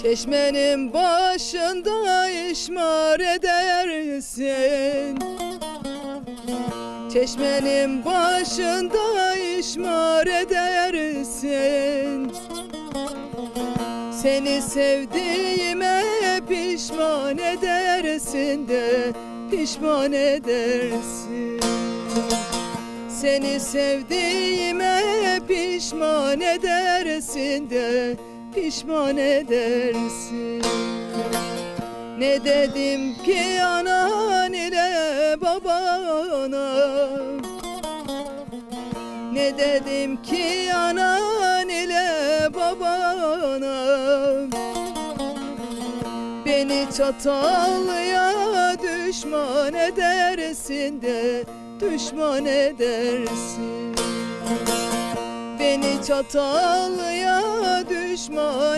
Çeşmenin başında işmar edersin. Çeşmenin başında işmar edersin. Seni sevdiğime pişman edersin de pişman edersin. Seni sevdiğime pişman edersin de pişman edersin. Ne dedim ki anan ile babana, ne dedim ki anan ile babana, beni Çatallı'ya düşman edersin de düşman edersin. Beni Çatallı'ya düşman